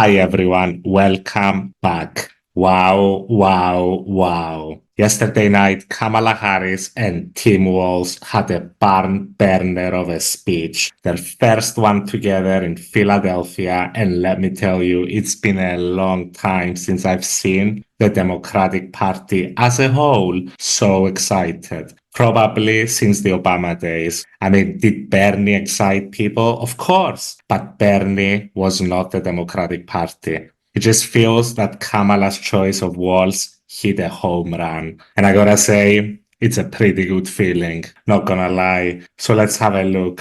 Hi everyone, welcome back. Wow, wow, wow. Yesterday night, Kamala Harris and Tim Walz had a barn burner of a speech. Their first one together in Philadelphia, and let me tell you, it's been a long time since I've seen the Democratic Party as a whole so excited. Probably since the Obama days. I mean, did Bernie excite people? Of course. But Bernie was not the Democratic Party. It just feels that Kamala's choice of Walz hit a home run. And I gotta say, it's a pretty good feeling, not gonna lie. So let's have a look.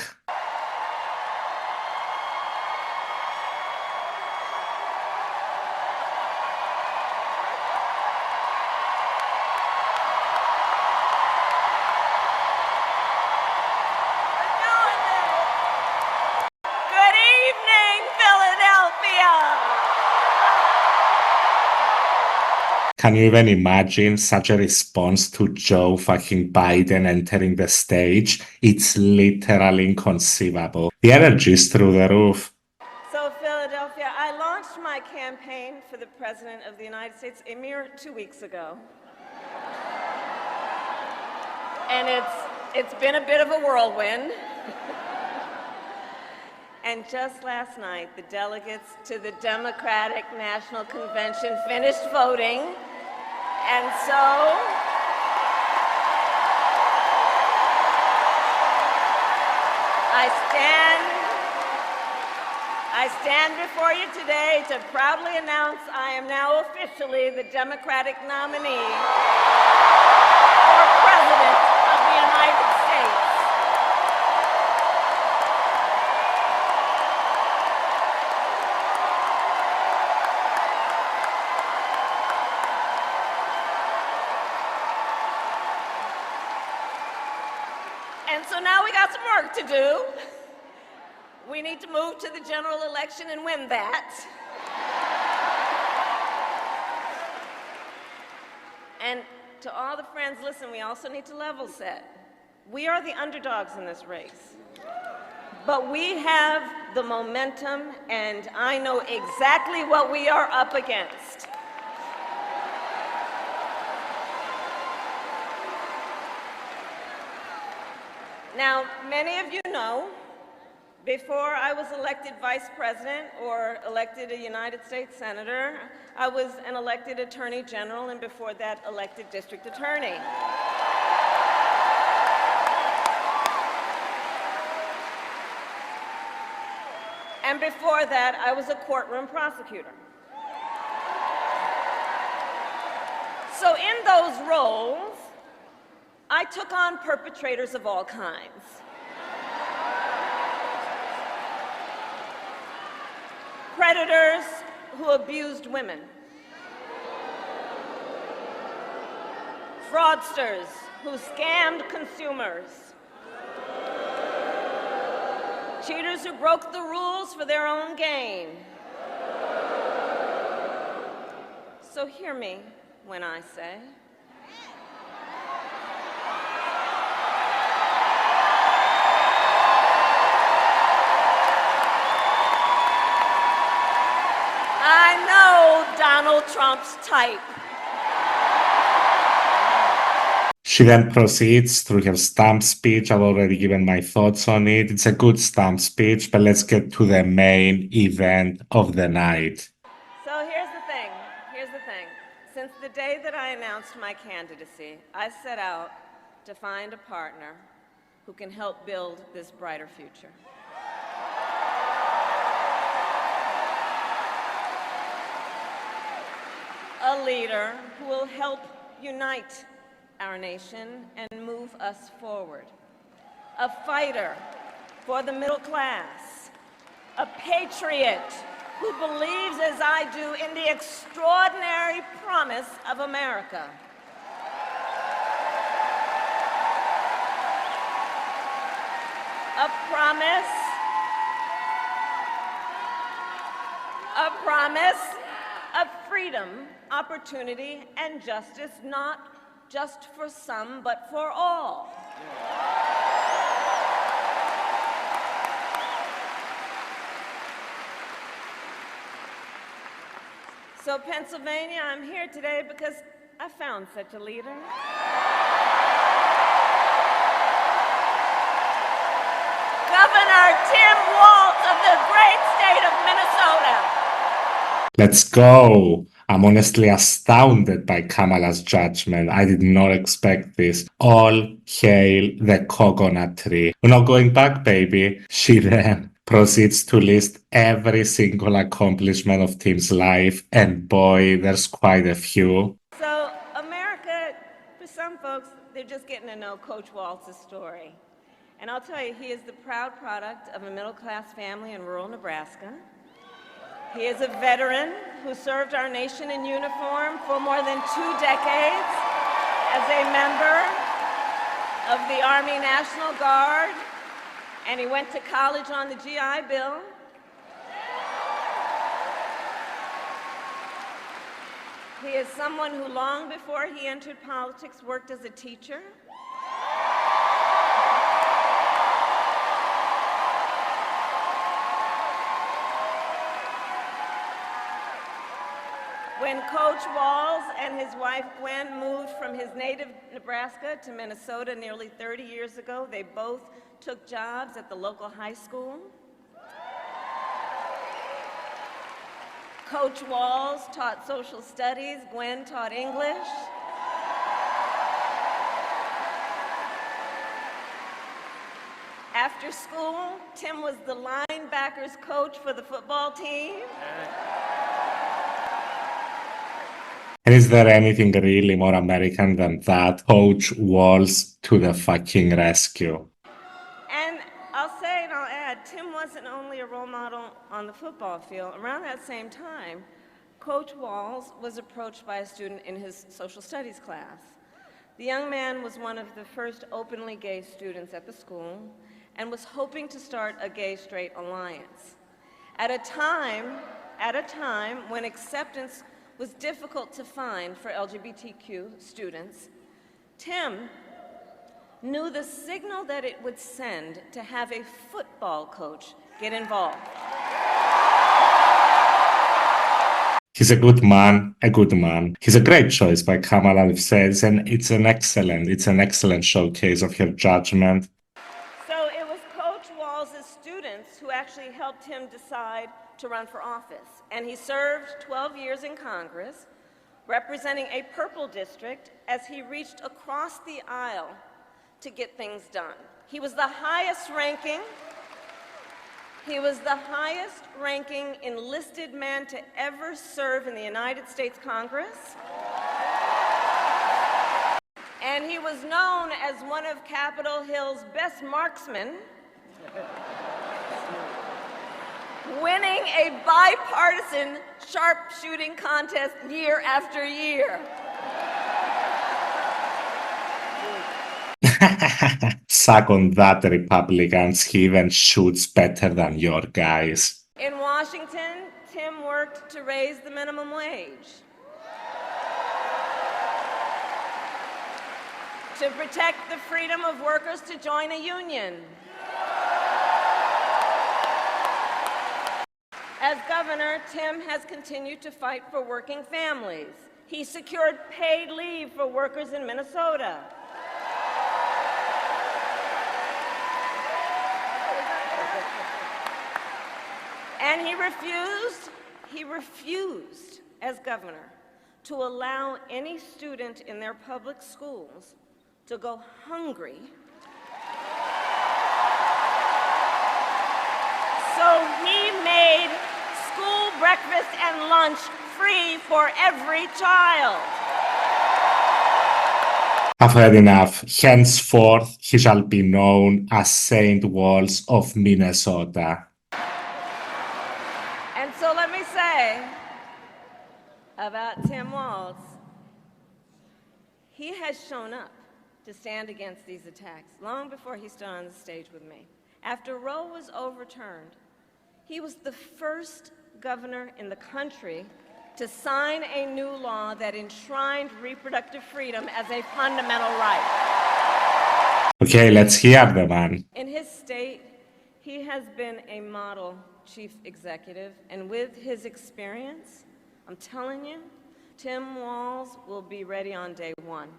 Good evening, Philadelphia. Can you even imagine such a response to Joe fucking Biden entering the stage? It's literally inconceivable. The energy is through the roof. So, Philadelphia, I launched my campaign for the President of the United States a mere 2 weeks ago. And it's been a bit of a whirlwind. And just last night, the delegates to the Democratic National Convention finished voting. And so I stand before you today to proudly announce I am now officially the Democratic nominee for President of the United States. And so now we got some work to do. We need to move to the general election and win that. And to all the friends, listen, we also need to level set. We are the underdogs in this race. But we have the momentum, and I know exactly what we are up against. Now, many of you know, before I was elected vice president or elected a United States senator, I was an elected attorney general, and before that, elected district attorney. And before that, I was a courtroom prosecutor. So in those roles, I took on perpetrators of all kinds. Predators who abused women. Fraudsters who scammed consumers. Cheaters who broke the rules for their own gain. So hear me when I say, I know Donald Trump's type. She then proceeds through her stump speech. I've already given my thoughts on it. It's a good stump speech, but let's get to the main event of the night. So here's the thing. Since the day that I announced my candidacy, I set out to find a partner who can help build this brighter future. A leader who will help unite our nation and move us forward. A fighter for the middle class. A patriot who believes, as I do, in the extraordinary promise of America. A promise of freedom, opportunity, and justice, not just for some, but for all. So Pennsylvania, I'm here today because I found such a leader. Governor Tim Walz of the great state of Minnesota. Let's go! I'm honestly astounded by Kamala's judgment. I did not expect this. All hail the coconut tree. We're not going back, baby. She then proceeds to list every single accomplishment of Tim's life, and boy, there's quite a few. So America, for some folks, they're just getting to know Coach Walz's story. And I'll tell you, he is the proud product of a middle-class family in rural Nebraska. He is a veteran who served our nation in uniform for more than 2 decades as a member of the Army National Guard, and he went to college on the GI Bill. He is someone who, long before he entered politics, worked as a teacher. When Coach Walz and his wife Gwen moved from his native Nebraska to Minnesota nearly 30 years ago, they both took jobs at the local high school. Coach Walz taught social studies, Gwen taught English. After school, Tim was the linebackers coach for the football team. And is there anything really more American than that? Coach Walz to the fucking rescue. And I'll say and I'll add, Tim wasn't only a role model on the football field. Around that same time, Coach Walz was approached by a student in his social studies class. The young man was one of the first openly gay students at the school and was hoping to start a gay-straight alliance. At a time when acceptance was difficult to find for LGBTQ students, Tim knew the signal that it would send to have a football coach get involved. He's a good man, a good man. He's a great choice by Kamala, says, and it's an excellent showcase of her judgment. So it was Coach Walz's students who actually helped him decide to run for office. And he served 12 years in Congress, representing a purple district as he reached across the aisle to get things done. He was the highest ranking enlisted man to ever serve in the United States Congress. And he was known as one of Capitol Hill's best marksmen, winning a bipartisan sharpshooting contest year after year. Suck on that, Republicans. He even shoots better than your guys. In Washington, Tim worked to raise the minimum wage, to protect the freedom of workers to join a union. As governor, Tim has continued to fight for working families. He secured paid leave for workers in Minnesota. And he refused, as governor, to allow any student in their public schools to go hungry. So he made school breakfast and lunch free for every child. I've heard enough. Henceforth, he shall be known as Saint Walz of Minnesota. And so let me say about Tim Walz, he has shown up to stand against these attacks long before he stood on the stage with me. After Roe was overturned, he was the first governor in the country to sign a new law that enshrined reproductive freedom as a fundamental right. Okay, let's hear the man. In his state, he has been a model chief executive, and with his experience I'm telling you, Tim Walz will be ready on day one.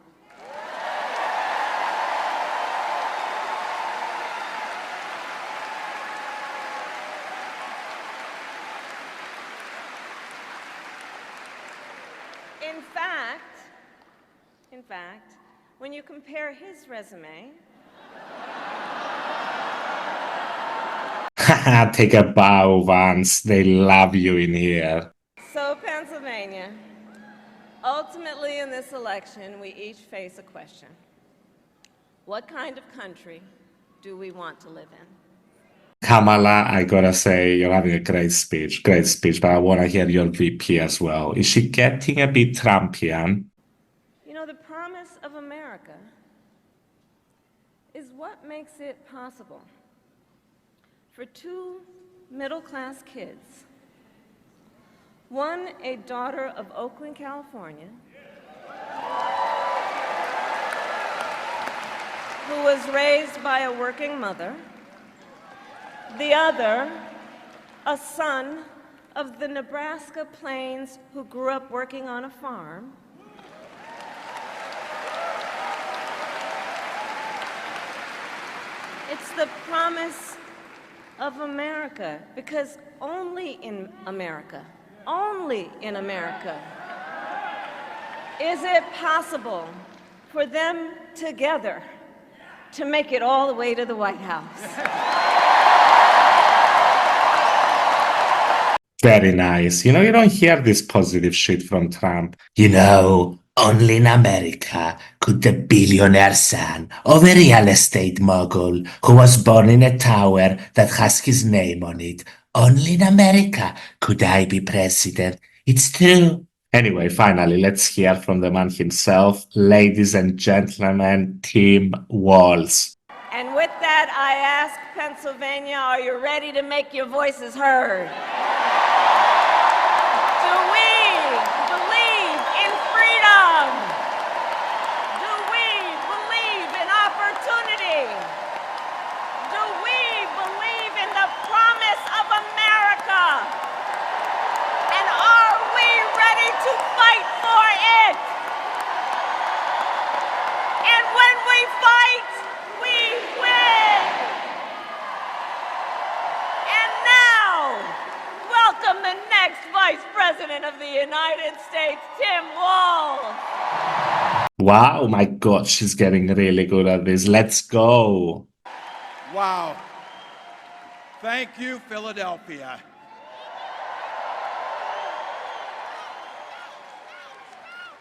In fact, when you compare his resume, Take a bow, Vance. They love you in here. so Pennsylvania, ultimately in this election, we each face a question. What kind of country do we want to live in? Kamala, I gotta say, you're having a great speech, but I want to hear your VP as well. Is she getting a bit Trumpian? You know, the promise of America is what makes it possible for two middle-class kids, one a daughter of Oakland, California, who was raised by a working mother, the other a son of the Nebraska plains who grew up working on a farm. It's the promise of America, because only in America is it possible for them together to make it all the way to the White House. Very nice. You don't hear this positive shit from Trump. Only in America could the billionaire son of a real estate mogul who was born in a tower that has his name on it, only in America could I be president. It's true. Anyway, finally, let's hear from the man himself. Ladies and gentlemen, Tim Walz. And with that, I ask Pennsylvania, are you ready to make your voices heard? Do we believe in freedom? Do we believe in opportunity? Do we believe in the promise of America? And are we ready to fight for it? And when we fight, we win! And now, welcome the next Vice President of the United States, Tim Walz. Wow, my God, she's getting really good at this. Let's go. Wow. Thank you, Philadelphia.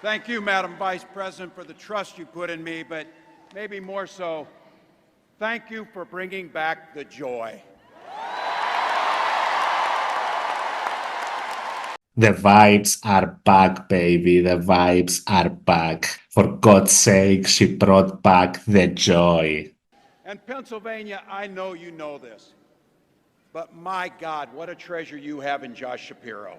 Thank you, Madam Vice President, for the trust you put in me, but maybe more so, thank you for bringing back the joy. The vibes are back, baby. The vibes are back. For God's sake, she brought back the joy. And Pennsylvania, I know you know this, but my God, what a treasure you have in Josh Shapiro.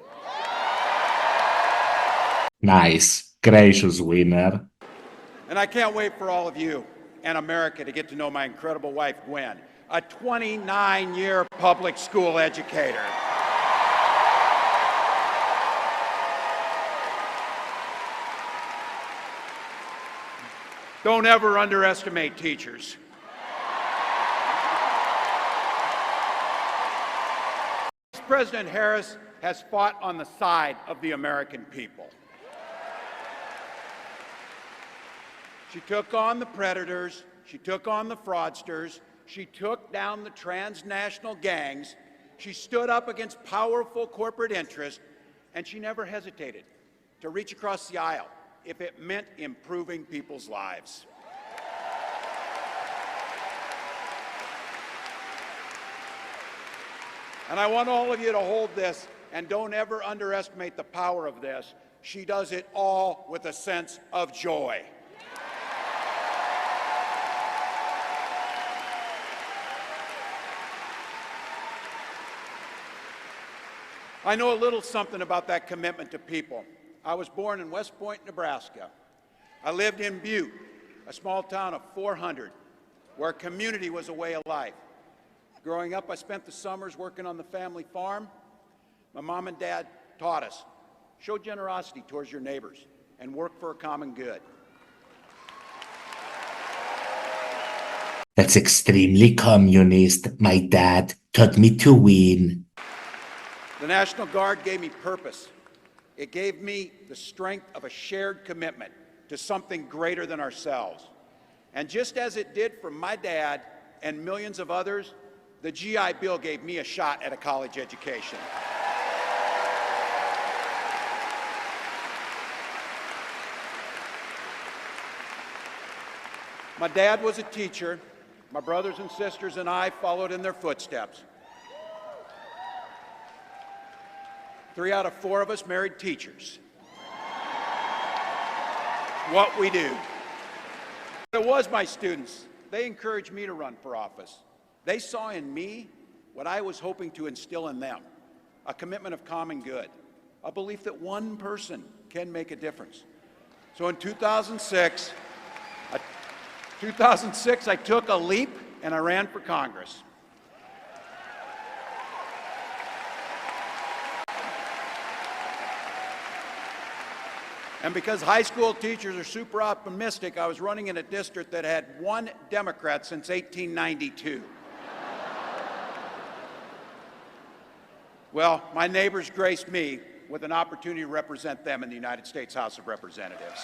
Nice. Gracious winner. And I can't wait for all of you and America to get to know my incredible wife, Gwen, a 29-year public school educator. Don't ever underestimate teachers. President Harris has fought on the side of the American people. She took on the predators, she took on the fraudsters, she took down the transnational gangs, she stood up against powerful corporate interests, and she never hesitated to reach across the aisle if it meant improving people's lives. And I want all of you to hold this, and don't ever underestimate the power of this. She does it all with a sense of joy. I know a little something about that commitment to people. I was born in West Point, Nebraska. I lived in Butte, a small town of 400, where community was a way of life. Growing up, I spent the summers working on the family farm. My mom and dad taught us, show generosity towards your neighbors, and work for a common good. That's extremely communist. My dad taught me to win. The National Guard gave me purpose. It gave me the strength of a shared commitment to something greater than ourselves. And just as it did for my dad and millions of others, the GI Bill gave me a shot at a college education. My dad was a teacher. My brothers and sisters and I followed in their footsteps. 3 out of 4 of us married teachers. What we do. It was my students. They encouraged me to run for office. They saw in me what I was hoping to instill in them, a commitment of common good, a belief that one person can make a difference. So in 2006, I took a leap and I ran for Congress. And because high school teachers are super optimistic, I was running in a district that had 1 Democrat since 1892. Well, my neighbors graced me with an opportunity to represent them in the United States House of Representatives.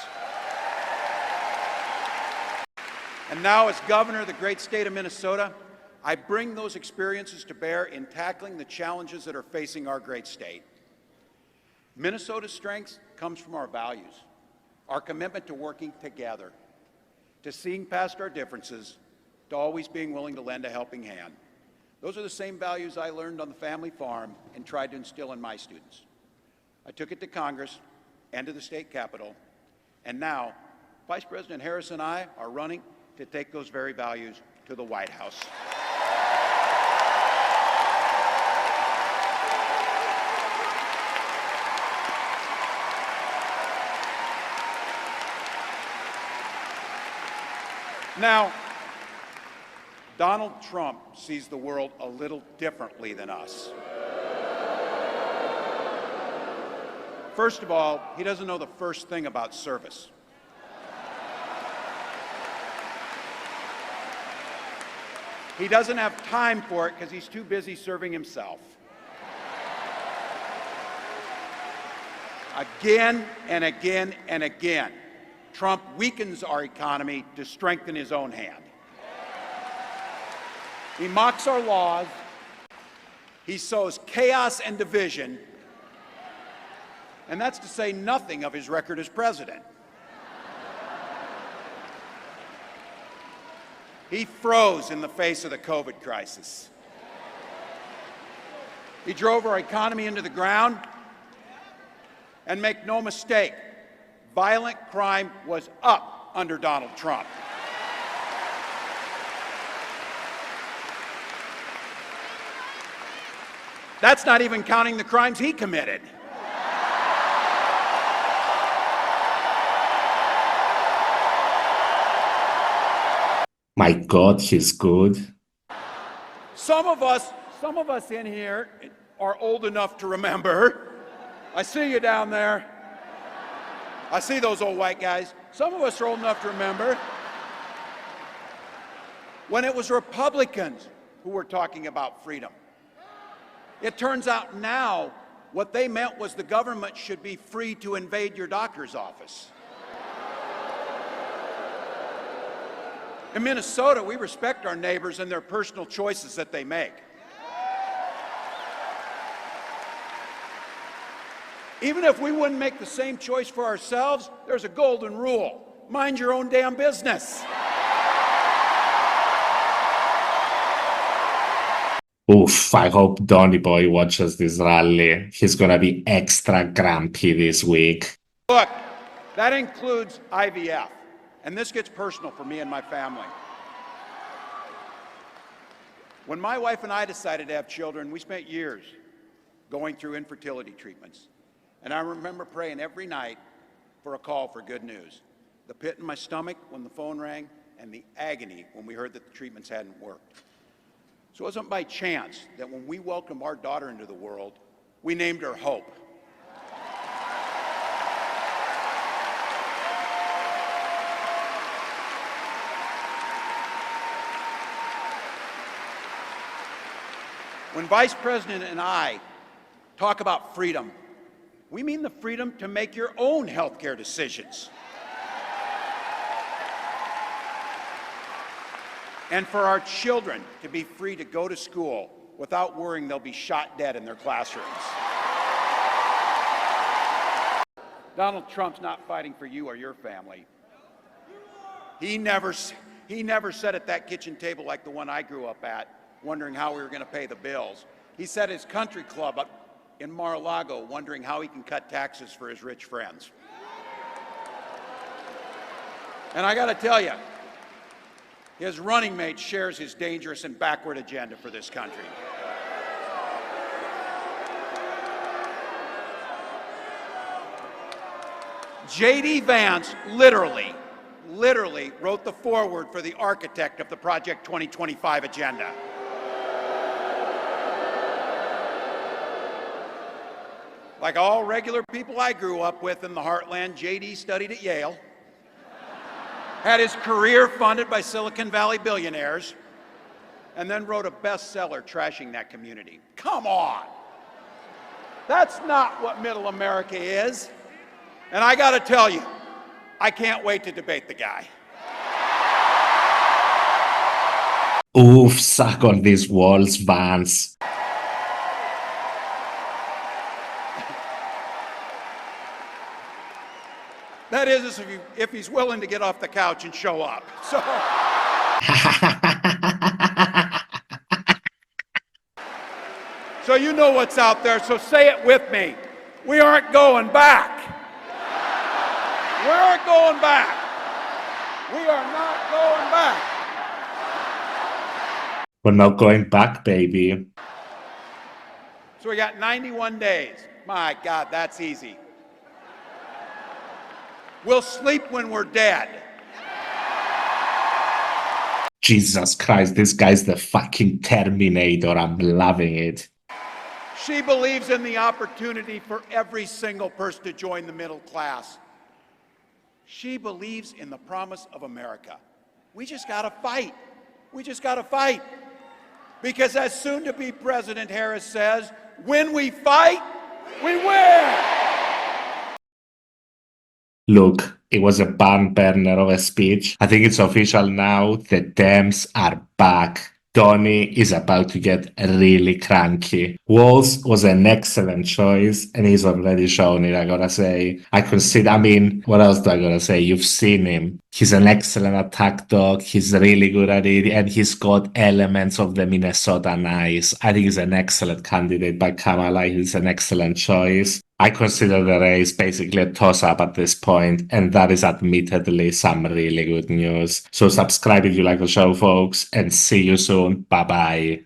And now, as governor of the great state of Minnesota, I bring those experiences to bear in tackling the challenges that are facing our great state. Minnesota's strength comes from our values, our commitment to working together, to seeing past our differences, to always being willing to lend a helping hand. Those are the same values I learned on the family farm and tried to instill in my students. I took it to Congress and to the state capitol, and now Vice President Harris and I are running to take those very values to the White House. Now, Donald Trump sees the world a little differently than us. First of all, he doesn't know the first thing about service. He doesn't have time for it because he's too busy serving himself. Again and again and again, Trump weakens our economy to strengthen his own hand. He mocks our laws, he sows chaos and division, and that's to say nothing of his record as president. He froze in the face of the COVID crisis. He drove our economy into the ground, and make no mistake, violent crime was up under Donald Trump. That's not even counting the crimes he committed. My God, he's good. Some of us in here are old enough to remember. I see you down there. I see those old white guys. Some of us are old enough to remember when it was Republicans who were talking about freedom. It turns out now what they meant was the government should be free to invade your doctor's office. In Minnesota, we respect our neighbors and their personal choices that they make. Even if we wouldn't make the same choice for ourselves, there's a golden rule. Mind your own damn business. Oof, I hope Donny Boy watches this rally. He's gonna be extra grumpy this week. Look, that includes IVF. And this gets personal for me and my family. When my wife and I decided to have children, we spent years going through infertility treatments. And I remember praying every night for a call for good news. The pit in my stomach when the phone rang, and the agony when we heard that the treatments hadn't worked. So it wasn't by chance that when we welcomed our daughter into the world, we named her Hope. When Vice President and I talk about freedom, we mean the freedom to make your own healthcare decisions. And for our children to be free to go to school without worrying they'll be shot dead in their classrooms. Donald Trump's not fighting for you or your family. He never sat at that kitchen table like the one I grew up at, wondering how we were going to pay the bills. He sat at his country club up in Mar-a-Lago, wondering how he can cut taxes for his rich friends. And I got to tell you, his running mate shares his dangerous and backward agenda for this country. J.D. Vance literally wrote the foreword for the architect of the Project 2025 agenda. Like all regular people I grew up with in the heartland, J.D. studied at Yale, had his career funded by Silicon Valley billionaires, and then wrote a bestseller trashing that community. Come on! That's not what middle America is. And I gotta tell you, I can't wait to debate the guy. Oof, suck on these Walz, Vance. That is, if he's willing to get off the couch and show up. So, so you know what's out there, so say it with me. We aren't going back. We aren't going back. We are not going back. We're not going back, baby. So we got 91 days. My God, that's easy. We'll sleep when we're dead. Jesus Christ, this guy's the fucking Terminator. I'm loving it. She believes in the opportunity for every single person to join the middle class. She believes in the promise of America. We just gotta fight. We just gotta fight. Because as soon-to-be President Harris says, when we fight, we win! Look, it was a barn burner of a speech. I think it's official now. The Dems are back. Donny is about to get really cranky. Walz was an excellent choice, and he's already shown it, I gotta say. What else do I gotta say? You've seen him. He's an excellent attack dog. He's really good at it, and he's got elements of the Minnesota nice. I think he's an excellent candidate by Kamala. He's an excellent choice. I consider the race basically a toss-up at this point, and that is admittedly some really good news. So subscribe if you like the show, folks, and see you soon. Bye-bye.